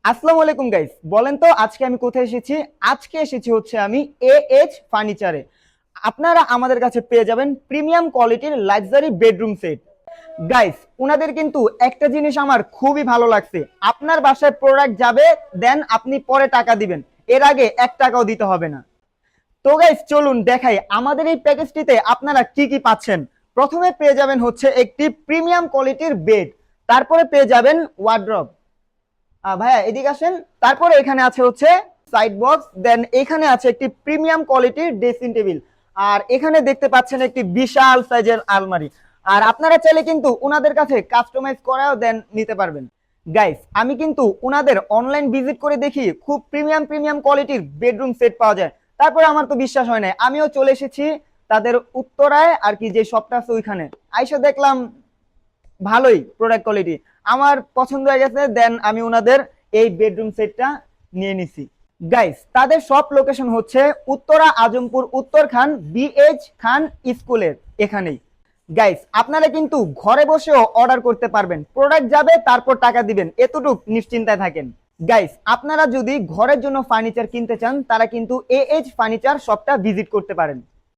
আসসালামু আলাইকুম গাইস, বলেন তো আজকে আমি কোথায় এসেছি? আজকে এসেছি হচ্ছে আমি AH ফার্নিচারে। আপনারা আমাদের কাছে পেয়ে যাবেন প্রিমিয়াম কোয়ালিটির লাক্সারি বেডরুম সেট। গাইস, উনাদের কিন্তু একটা জিনিস আমার খুবই ভালো লাগছে। আপনার বাসায় প্রোডাক্ট যাবে, দেন আপনি পরে টাকা দিবেন, এর আগে 1 টাকাও দিতে হবে না। তো গাইস চলুন দেখাই আমাদের এই প্যাকেজটিতে আপনারা কি কি পাচ্ছেন। প্রথমে পেয়ে যাবেন হচ্ছে একটি প্রিমিয়াম কোয়ালিটির বেড, তারপরে পেয়ে যাবেন ওয়ার্ড্রব। ভাইয়া এদিকে আসেন। তারপরে এখানে আছে হচ্ছে সাইড বক্স, দেন এখানে আছে একটি প্রিমিয়াম কোয়ালিটির ড্রেসিং টেবিল, আর এখানে দেখতে পাচ্ছেন একটি বিশাল সাইজের আলমারি। আর আপনারা চাইলে কিন্তু ওনাদের কাছে কাস্টমাইজ করাও দেন নিতে পারবেন। গাইস, আমি কিন্তু ওনাদের অনলাইন ভিজিট করে দেখি খুব প্রিমিয়াম প্রিমিয়াম কোয়ালিটির বেডরুম সেট পাওয়া যায়। তারপরে আমার তো বিশ্বাস হয় না, আমিও চলে এসেছি তাদের উত্তরায় আর কি, যে শপটা আছে ওইখানে। আইসা দেখলাম ভালোই প্রোডাক্ট কোয়ালিটি, আমার পছন্দ হয়ে গেছে, দেন আমি ওনাদের এই বেডরুম সেটটা নিয়ে নিছি। গাইস, তাদের সব লোকেশন হচ্ছে উত্তরা আজমপুর উত্তর খান BH খান স্কুলের এখানেই। গাইস, আপনারা কিন্তু ঘরে বসেও অর্ডার করতে পারবেন, প্রোডাক্ট যাবে তারপর টাকা দিবেন, এতটুক নিশ্চিন্তায় থাকেন। গাইস, আপনারা যদি ঘরের জন্য ফার্নিচার কিনতে চান তারা কিন্তু AH ফার্নিচার শপটা ভিজিট করতে পারেন।